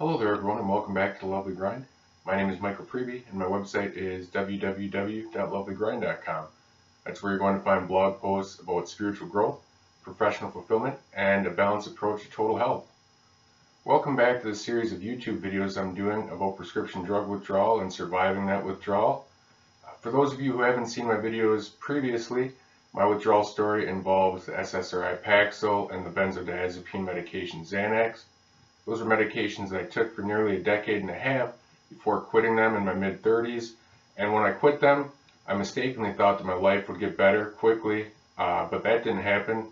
Hello there everyone and welcome back to The Lovely Grind. My name is Michael Preby and my website is www.lovelygrind.com. That's where you're going to find blog posts about spiritual growth, professional fulfillment, and a balanced approach to total health. Welcome back to the series of YouTube videos I'm doing about prescription drug withdrawal and surviving that withdrawal. For those of you who haven't seen my videos previously, my withdrawal story involves the SSRI Paxil and the benzodiazepine medication Xanax. Those were medications that I took for nearly a decade and a half before quitting them in my mid-30s. And when I quit them, I mistakenly thought that my life would get better quickly, but that didn't happen.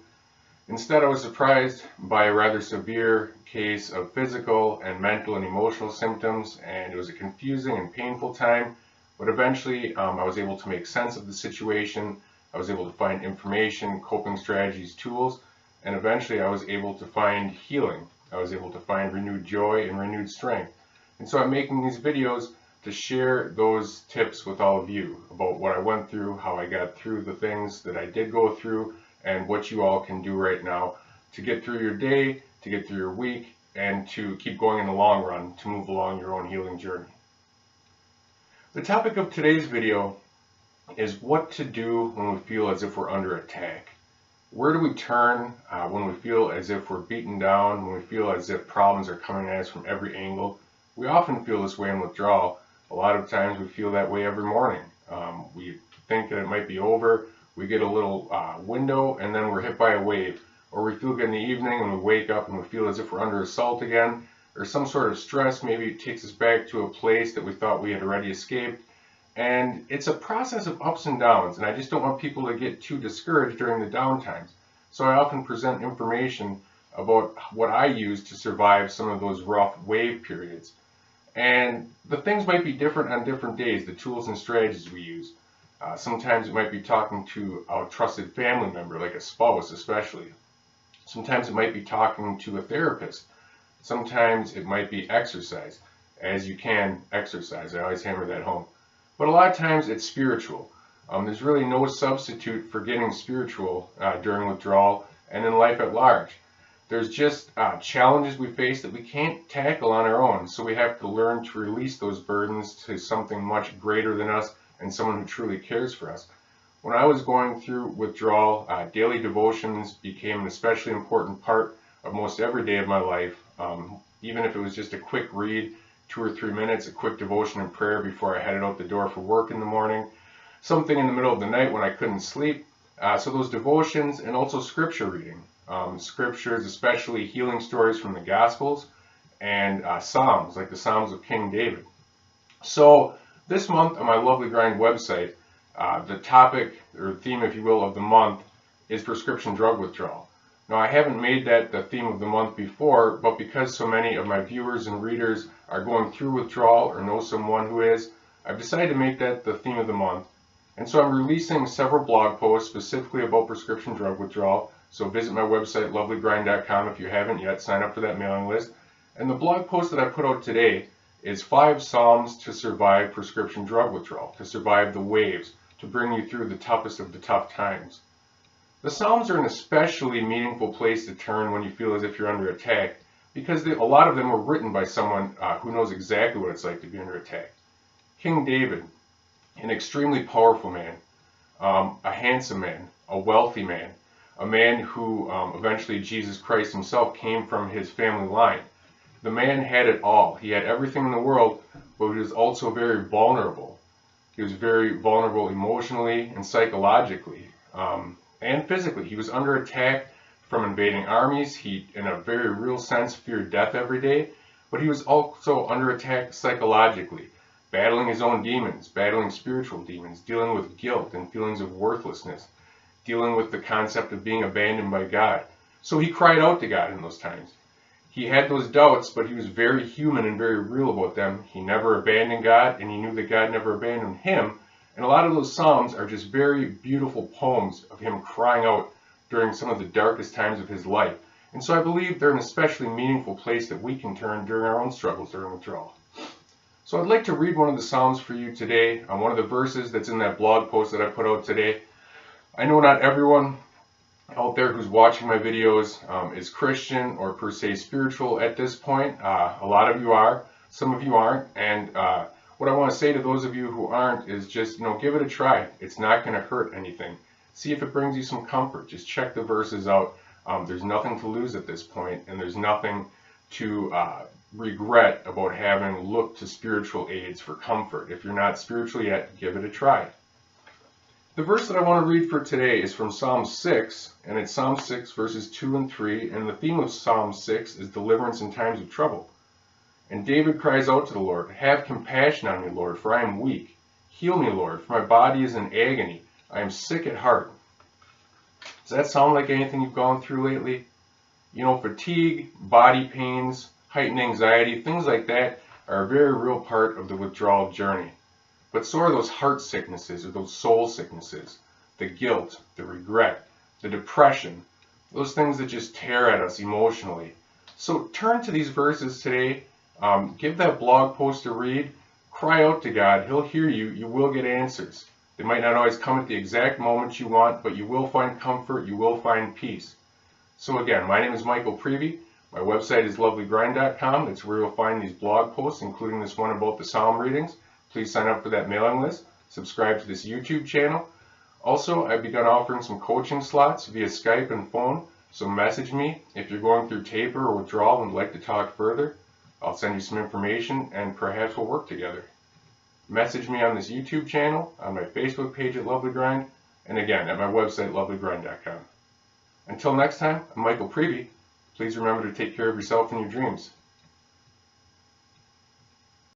Instead, I was surprised by a rather severe case of physical and mental and emotional symptoms, and it was a confusing and painful time. But eventually, I was able to make sense of the situation. I was able to find information, coping strategies, tools, and eventually I was able to find healing. I was able to find renewed joy and renewed strength. And so I'm making these videos to share those tips with all of you about what I went through, how I got through the things that I did go through, and what you all can do right now to get through your day, to get through your week, and to keep going in the long run to move along your own healing journey. The topic of today's video is what to do when we feel as if we're under attack. Where do we turn when we feel as if we're beaten down, when we feel as if problems are coming at us from every angle? We often feel this way in withdrawal. A lot of times we feel that way every morning. We think that it might be over, we get a little window, and then we're hit by a wave. Or we feel good in the evening and we wake up and we feel as if we're under assault again, or some sort of stress. Maybe it takes us back to a place that we thought we had already escaped. And it's a process of ups and downs, and I just don't want people to get too discouraged during the down times. So I often present information about what I use to survive some of those rough wave periods. And the things might be different on different days, the tools and strategies we use. Sometimes it might be talking to a trusted family member, like a spouse especially. Sometimes it might be talking to a therapist. Sometimes it might be exercise, as you can exercise. I always hammer that home. But a lot of times it's spiritual. There's really no substitute for getting spiritual during withdrawal and in life at large. There's just challenges we face that we can't tackle on our own, so we have to learn to release those burdens to something much greater than us and someone who truly cares for us. When I was going through withdrawal, daily devotions became an especially important part of most every day of my life, even if it was just a quick read, 2 or 3 minutes, a quick devotion and prayer before I headed out the door for work in the morning, something in the middle of the night when I couldn't sleep. So those devotions, and also scripture reading. Scriptures, especially healing stories from the Gospels, and Psalms, like the Psalms of King David. So this month on my Lovely Grind website, the topic, or theme if you will, of the month is prescription drug withdrawal. Now, I haven't made that the theme of the month before, but because so many of my viewers and readers are going through withdrawal or know someone who is, I've decided to make that the theme of the month. And so I'm releasing several blog posts specifically about prescription drug withdrawal. So visit my website, lovelygrind.com, if you haven't yet. Sign up for that mailing list. And the blog post that I put out today is 5 Psalms to survive prescription drug withdrawal, to survive the waves, to bring you through the toughest of the tough times. The Psalms are an especially meaningful place to turn when you feel as if you're under attack, because a lot of them were written by someone who knows exactly what it's like to be under attack. King David, an extremely powerful man, a handsome man, a wealthy man, a man who eventually Jesus Christ himself came from his family line. The man had it all. He had everything in the world, but he was also very vulnerable. He was very vulnerable emotionally and psychologically. And physically. He was under attack from invading armies. He, in a very real sense, feared death every day, but he was also under attack psychologically, battling his own demons, battling spiritual demons, dealing with guilt and feelings of worthlessness, dealing with the concept of being abandoned by God. So he cried out to God in those times. He had those doubts, but he was very human and very real about them. He never abandoned God, and he knew that God never abandoned him. And a lot of those Psalms are just very beautiful poems of him crying out during some of the darkest times of his life. And so I believe they're an especially meaningful place that we can turn during our own struggles during withdrawal. So I'd like to read one of the Psalms for you today, on one of the verses that's in that blog post that I put out today. I know not everyone out there who's watching my videos is Christian or per se spiritual at this point. A lot of you are, some of you aren't, and what I want to say to those of you who aren't is just, give it a try. It's not going to hurt anything. See if it brings you some comfort. Just check the verses out. There's nothing to lose at this point, and there's nothing to regret about having looked to spiritual aids for comfort. If you're not spiritual yet, give it a try. The verse that I want to read for today is from Psalm 6, and it's Psalm 6 verses 2 and 3, and the theme of Psalm 6 is deliverance in times of trouble. And David cries out to the Lord, "Have compassion on me, Lord, for I am weak. Heal me, Lord, for my body is in agony. I am sick at heart." Does that sound like anything you've gone through lately? Fatigue, body pains, heightened anxiety, things like that are a very real part of the withdrawal journey. But so are those heart sicknesses or those soul sicknesses, the guilt, the regret, the depression, those things that just tear at us emotionally. So turn to these verses today, give that blog post a read, cry out to God, He'll hear you, you will get answers. They might not always come at the exact moment you want, but you will find comfort, you will find peace. So again, my name is Michael Prevey. My website is lovelygrind.com. That's where you'll find these blog posts, including this one about the Psalm readings. Please sign up for that mailing list. Subscribe to this YouTube channel. Also, I've begun offering some coaching slots via Skype and phone, so message me if you're going through taper or withdrawal and would like to talk further. I'll send you some information and perhaps we'll work together. Message me on this YouTube channel, on my Facebook page at Lovely Grind, and again at my website lovelygrind.com. Until next time, I'm Michael Prevey. Please remember to take care of yourself and your dreams.